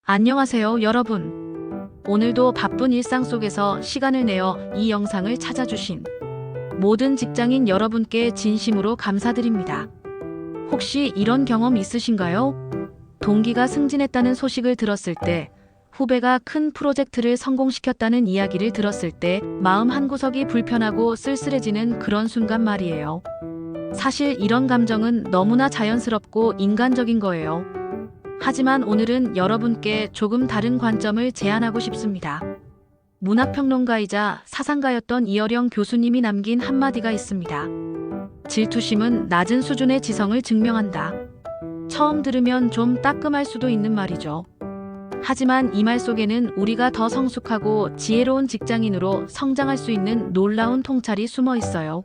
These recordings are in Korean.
안녕하세요, 여러분. 오늘도 바쁜 일상 속에서 시간을 내어 이 영상을 찾아주신 모든 직장인 여러분께 진심으로 감사드립니다. 혹시 이런 경험 있으신가요? 동기가 승진했다는 소식을 들었을 때, 후배가 큰 프로젝트를 성공시켰다는 이야기를 들었을 때 마음 한구석이 불편하고 쓸쓸해지는 그런 순간 말이에요. 사실 이런 감정은 너무나 자연스럽고 인간적인 거예요. 하지만 오늘은 여러분께 조금 다른 관점을 제안하고 싶습니다. 문화평론가이자 사상가였던 이어령 교수님이 남긴 한마디가 있습니다. 질투심은 낮은 수준의 지성을 증명한다. 처음 들으면 좀 따끔할 수도 있는 말이죠. 하지만 이 말 속에는 우리가 더 성숙하고 지혜로운 직장인으로 성장할 수 있는 놀라운 통찰이 숨어 있어요.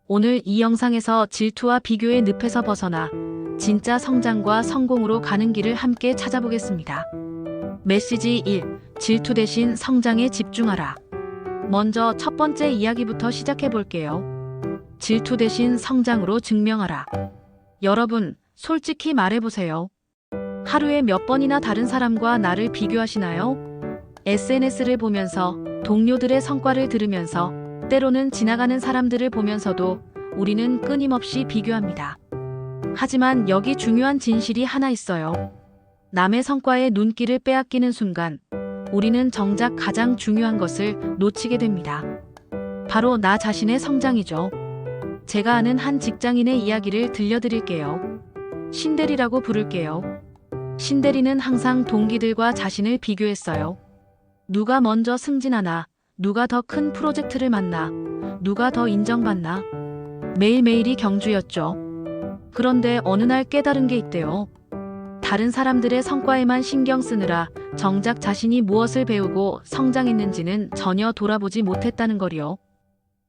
오늘 이 영상에서 질투와 비교의 늪에서 벗어나 진짜 성장과 성공으로 가는 길을 함께 찾아보겠습니다. 메시지 1. 질투 대신 성장에 집중하라. 먼저 첫 번째 이야기부터 시작해 볼게요. 질투 대신 성장으로 증명하라. 여러분, 솔직히 말해보세요. 하루에 몇 번이나 다른 사람과 나를 비교하시나요? SNS를 보면서, 동료들의 성과를 들으면서, 때로는 지나가는 사람들을 보면서도 우리는 끊임없이 비교합니다. 하지만 여기 중요한 진실이 하나 있어요. 남의 성과에 눈길을 빼앗기는 순간 우리는 정작 가장 중요한 것을 놓치게 됩니다. 바로 나 자신의 성장이죠. 제가 아는 한 직장인의 이야기를 들려드릴게요. 신대리라고 부를게요. 신대리는 항상 동기들과 자신을 비교했어요. 누가 먼저 승진하나, 누가 더 큰 프로젝트를 맡나, 누가 더 인정받나. 매일매일이 경주였죠. 그런데 어느 날 깨달은 게 있대요. 다른 사람들의 성과에만 신경 쓰느라 정작 자신이 무엇을 배우고 성장했는지는 전혀 돌아보지 못했다는 거리요.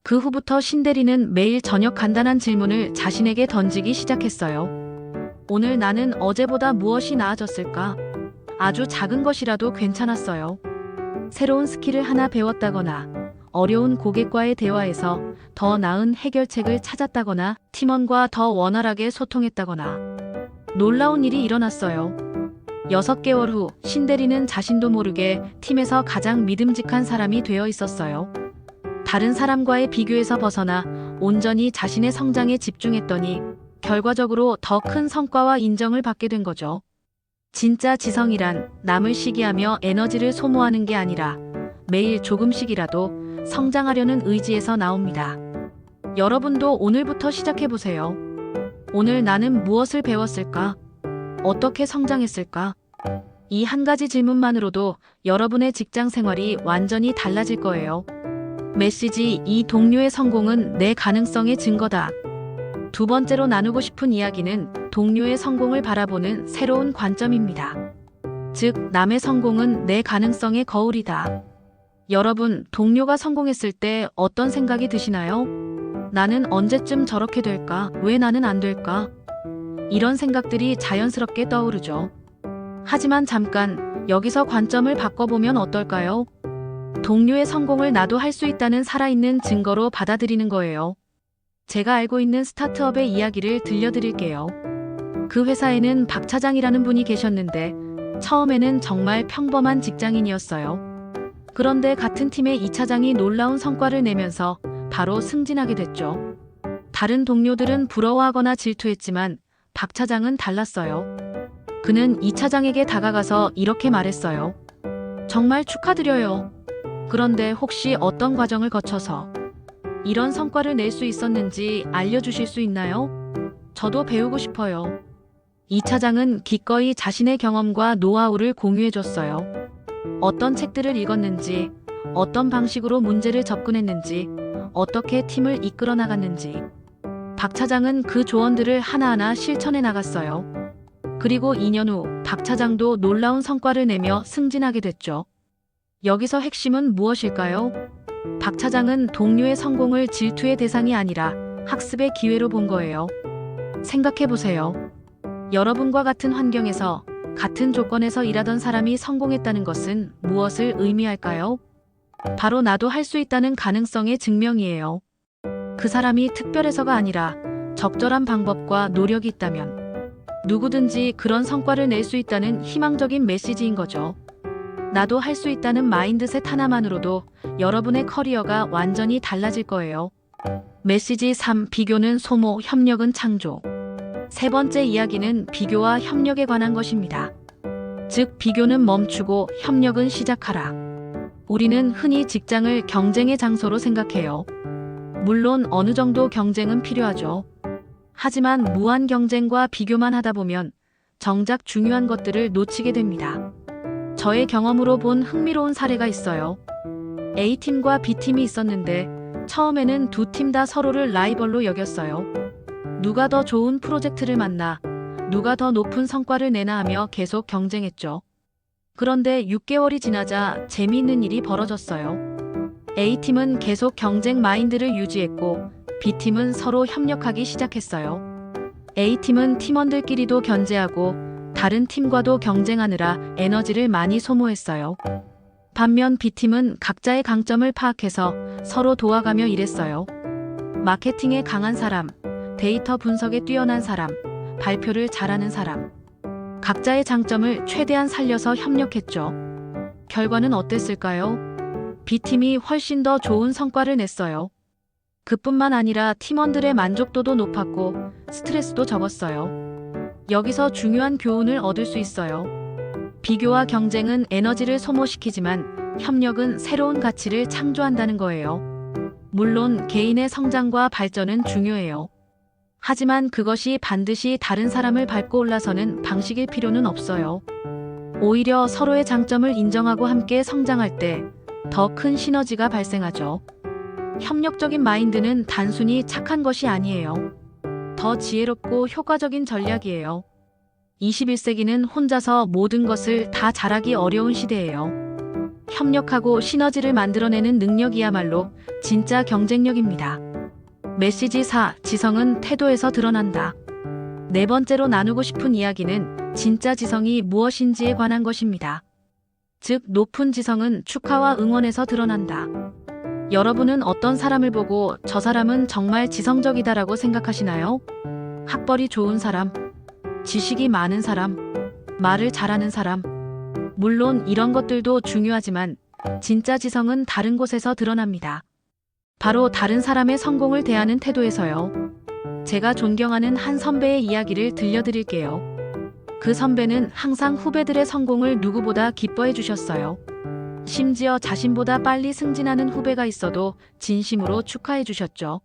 그 후부터 신대리는 매일 저녁 간단한 질문을 자신에게 던지기 시작했어요. 오늘 나는 어제보다 무엇이 나아졌을까? 아주 작은 것이라도 괜찮았어요. 새로운 스킬을 하나 배웠다거나, 어려운 고객과의 대화에서 더 나은 해결책을 찾았다거나, 팀원과 더 원활하게 소통했다거나. 놀라운 일이 일어났어요. 6개월 후 신대리는 자신도 모르게 팀에서 가장 믿음직한 사람이 되어 있었어요. 다른 사람과의 비교에서 벗어나 온전히 자신의 성장에 집중했더니 결과적으로 더 큰 성과와 인정을 받게 된 거죠. 진짜 지성이란 남을 시기하며 에너지를 소모하는 게 아니라 매일 조금씩이라도 성장하려는 의지에서 나옵니다. 여러분도 오늘부터 시작해보세요. 오늘 나는 무엇을 배웠을까? 어떻게 성장했을까? 이 한 가지 질문만으로도 여러분의 직장 생활이 완전히 달라질 거예요. 메시지 2. 동료의 성공은 내 가능성의 증거다. 두 번째로 나누고 싶은 이야기는 동료의 성공을 바라보는 새로운 관점입니다. 즉, 남의 성공은 내 가능성의 거울이다. 여러분, 동료가 성공했을 때 어떤 생각이 드시나요? 나는 언제쯤 저렇게 될까? 왜 나는 안 될까? 이런 생각들이 자연스럽게 떠오르죠. 하지만 잠깐, 여기서 관점을 바꿔보면 어떨까요? 동료의 성공을 나도 할 수 있다는 살아있는 증거로 받아들이는 거예요. 제가 알고 있는 스타트업의 이야기를 들려드릴게요. 그 회사에는 박 차장이라는 분이 계셨는데 처음에는 정말 평범한 직장인이었어요. 그런데 같은 팀의 이 차장이 놀라운 성과를 내면서 바로 승진하게 됐죠. 다른 동료들은 부러워하거나 질투했지만 박 차장은 달랐어요. 그는 이 차장에게 다가가서 이렇게 말했어요. 정말 축하드려요. 그런데 혹시 어떤 과정을 거쳐서 이런 성과를 낼 수 있었는지 알려주실 수 있나요? 저도 배우고 싶어요. 이 차장은 기꺼이 자신의 경험과 노하우를 공유해줬어요. 어떤 책들을 읽었는지, 어떤 방식으로 문제를 접근했는지, 어떻게 팀을 이끌어 나갔는지. 박 차장은 그 조언들을 하나하나 실천해 나갔어요. 그리고 2년 후 박 차장도 놀라운 성과를 내며 승진하게 됐죠. 여기서 핵심은 무엇일까요? 박 차장은 동료의 성공을 질투의 대상이 아니라 학습의 기회로 본 거예요. 생각해보세요. 여러분과 같은 환경에서, 같은 조건에서 일하던 사람이 성공했다는 것은 무엇을 의미할까요? 바로 나도 할 수 있다는 가능성의 증명이에요. 그 사람이 특별해서가 아니라 적절한 방법과 노력이 있다면. 누구든지 그런 성과를 낼 수 있다는 희망적인 메시지인 거죠. 나도 할 수 있다는 마인드셋 하나만으로도 여러분의 커리어가 완전히 달라질 거예요. 메시지 3. 비교는 소모, 협력은 창조. 세 번째 이야기는 비교와 협력에 관한 것입니다. 즉, 비교는 멈추고 협력은 시작하라. 우리는 흔히 직장을 경쟁의 장소로 생각해요. 물론 어느 정도 경쟁은 필요하죠. 하지만 무한 경쟁과 비교만 하다 보면 정작 중요한 것들을 놓치게 됩니다. 저의 경험으로 본 흥미로운 사례가 있어요. A팀과 B팀이 있었는데 처음에는 두 팀 다 서로를 라이벌로 여겼어요. 누가 더 좋은 프로젝트를 맡나, 누가 더 높은 성과를 내나 하며 계속 경쟁했죠. 그런데 6개월이 지나자 재미있는 일이 벌어졌어요. A팀은 계속 경쟁 마인드를 유지했고 B팀은 서로 협력하기 시작했어요. A팀은 팀원들끼리도 견제하고 다른 팀과도 경쟁하느라 에너지를 많이 소모했어요. 반면 B팀은 각자의 강점을 파악해서 서로 도와가며 일했어요. 마케팅에 강한 사람, 데이터 분석에 뛰어난 사람, 발표를 잘하는 사람. 각자의 장점을 최대한 살려서 협력했죠. 결과는 어땠을까요? B팀이 훨씬 더 좋은 성과를 냈어요. 그뿐만 아니라 팀원들의 만족도도 높았고 스트레스도 적었어요. 여기서 중요한 교훈을 얻을 수 있어요. 비교와 경쟁은 에너지를 소모시키지만 협력은 새로운 가치를 창조한다는 거예요. 물론 개인의 성장과 발전은 중요해요. 하지만 그것이 반드시 다른 사람을 밟고 올라서는 방식일 필요는 없어요. 오히려 서로의 장점을 인정하고 함께 성장할 때 더 큰 시너지가 발생하죠. 협력적인 마인드는 단순히 착한 것이 아니에요. 더 지혜롭고 효과적인 전략이에요. 21세기는 혼자서 모든 것을 다 잘하기 어려운 시대예요. 협력하고 시너지를 만들어내는 능력이야말로 진짜 경쟁력입니다. 메시지 4. 지성은 태도에서 드러난다. 네 번째로 나누고 싶은 이야기는 진짜 지성이 무엇인지에 관한 것입니다. 즉, 높은 지성은 축하와 응원에서 드러난다. 여러분은 어떤 사람을 보고 저 사람은 정말 지성적이다라고 생각하시나요? 학벌이 좋은 사람, 지식이 많은 사람, 말을 잘하는 사람. 물론 이런 것들도 중요하지만 진짜 지성은 다른 곳에서 드러납니다. 바로 다른 사람의 성공을 대하는 태도에서요. 제가 존경하는 한 선배의 이야기를 들려드릴게요. 그 선배는 항상 후배들의 성공을 누구보다 기뻐해 주셨어요. 심지어 자신보다 빨리 승진하는 후배가 있어도 진심으로 축하해 주셨죠.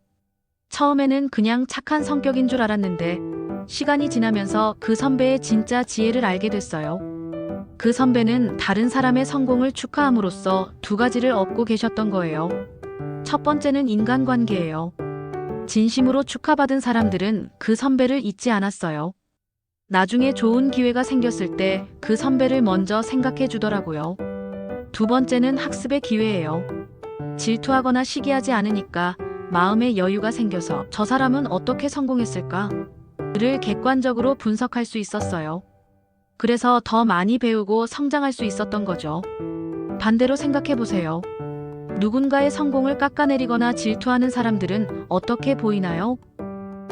처음에는 그냥 착한 성격인 줄 알았는데 시간이 지나면서 그 선배의 진짜 지혜를 알게 됐어요. 그 선배는 다른 사람의 성공을 축하함으로써 두 가지를 얻고 계셨던 거예요. 첫 번째는 인간관계예요. 진심으로 축하받은 사람들은 그 선배를 잊지 않았어요. 나중에 좋은 기회가 생겼을 때 그 선배를 먼저 생각해 주더라고요. 두 번째는 학습의 기회예요. 질투하거나 시기하지 않으니까 마음의 여유가 생겨서 저 사람은 어떻게 성공했을까? 를 객관적으로 분석할 수 있었어요. 그래서 더 많이 배우고 성장할 수 있었던 거죠. 반대로 생각해 보세요. 누군가의 성공을 깎아내리거나 질투하는 사람들은 어떻게 보이나요?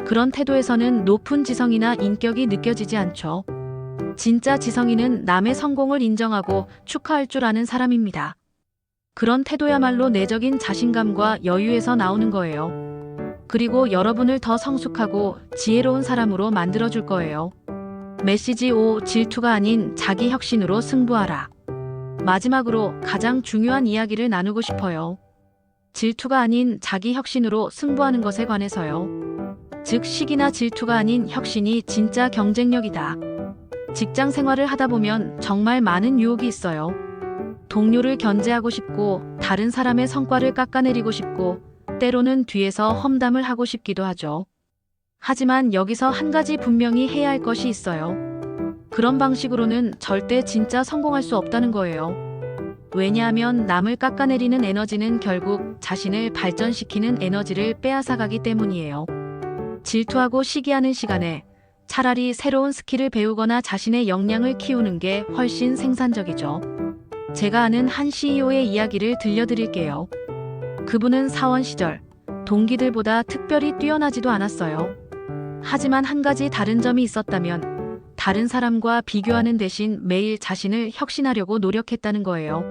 그런 태도에서는 높은 지성이나 인격이 느껴지지 않죠. 진짜 지성인은 남의 성공을 인정하고 축하할 줄 아는 사람입니다. 그런 태도야말로 내적인 자신감과 여유에서 나오는 거예요. 그리고 여러분을 더 성숙하고 지혜로운 사람으로 만들어줄 거예요. 메시지 5. 질투가 아닌 자기 혁신으로 승부하라. 마지막으로 가장 중요한 이야기를 나누고 싶어요. 질투가 아닌 자기 혁신으로 승부하는 것에 관해서요. 즉, 시기나 질투가 아닌 혁신이 진짜 경쟁력이다. 직장 생활을 하다 보면 정말 많은 유혹이 있어요. 동료를 견제하고 싶고, 다른 사람의 성과를 깎아내리고 싶고, 때로는 뒤에서 험담을 하고 싶기도 하죠. 하지만 여기서 한 가지 분명히 해야 할 것이 있어요. 그런 방식으로는 절대 진짜 성공할 수 없다는 거예요. 왜냐하면 남을 깎아내리는 에너지는 결국 자신을 발전시키는 에너지를 빼앗아가기 때문이에요. 질투하고 시기하는 시간에 차라리 새로운 스킬을 배우거나 자신의 역량을 키우는 게 훨씬 생산적이죠. 제가 아는 한 CEO의 이야기를 들려드릴게요. 그분은 사원 시절 동기들보다 특별히 뛰어나지도 않았어요. 하지만 한 가지 다른 점이 있었다면 다른 사람과 비교하는 대신 매일 자신을 혁신하려고 노력했다는 거예요.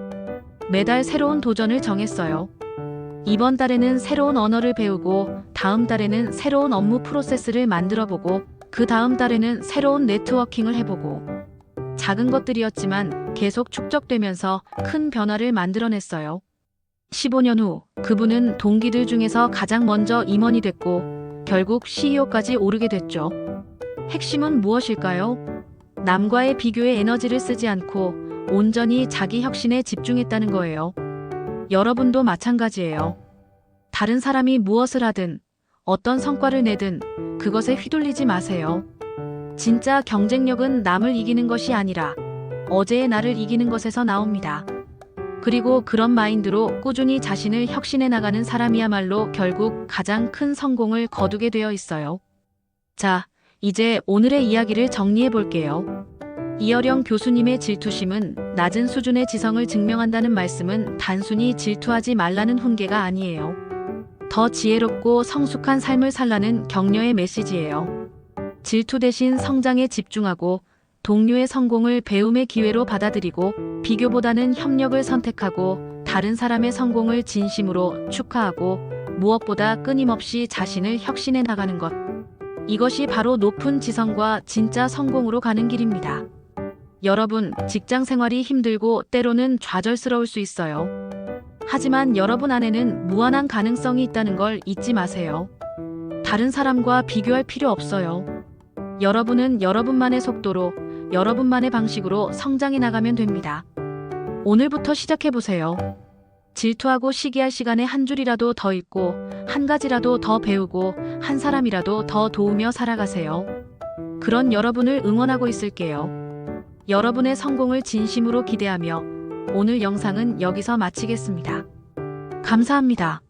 매달 새로운 도전을 정했어요. 이번 달에는 새로운 언어를 배우고, 다음 달에는 새로운 업무 프로세스를 만들어 보고, 그 다음 달에는 새로운 네트워킹을 해보고. 작은 것들이었지만 계속 축적되면서 큰 변화를 만들어냈어요. 15년 후 그분은 동기들 중에서 가장 먼저 임원이 됐고, 결국 CEO까지 오르게 됐죠. 핵심은 무엇일까요? 남과의 비교에 에너지를 쓰지 않고 온전히 자기 혁신에 집중했다는 거예요. 여러분도 마찬가지예요. 다른 사람이 무엇을 하든, 어떤 성과를 내든 그것에 휘둘리지 마세요. 진짜 경쟁력은 남을 이기는 것이 아니라 어제의 나를 이기는 것에서 나옵니다. 그리고 그런 마인드로 꾸준히 자신을 혁신해 나가는 사람이야말로 결국 가장 큰 성공을 거두게 되어 있어요. 자, 이제 오늘의 이야기를 정리해 볼게요. 이어령 교수님의 질투심은 낮은 수준의 지성을 증명한다는 말씀은 단순히 질투하지 말라는 훈계가 아니에요. 더 지혜롭고 성숙한 삶을 살라는 격려의 메시지예요. 질투 대신 성장에 집중하고, 동료의 성공을 배움의 기회로 받아들이고, 비교보다는 협력을 선택하고, 다른 사람의 성공을 진심으로 축하하고, 무엇보다 끊임없이 자신을 혁신해 나가는 것. 이것이 바로 높은 지성과 진짜 성공으로 가는 길입니다. 여러분, 직장 생활이 힘들고 때로는 좌절스러울 수 있어요. 하지만 여러분 안에는 무한한 가능성이 있다는 걸 잊지 마세요. 다른 사람과 비교할 필요 없어요. 여러분은 여러분만의 속도로, 여러분만의 방식으로 성장해 나가면 됩니다. 오늘부터 시작해보세요. 질투하고 시기할 시간에 한 줄이라도 더 읽고, 한 가지라도 더 배우고, 한 사람이라도 더 도우며 살아가세요. 그런 여러분을 응원하고 있을게요. 여러분의 성공을 진심으로 기대하며 오늘 영상은 여기서 마치겠습니다. 감사합니다.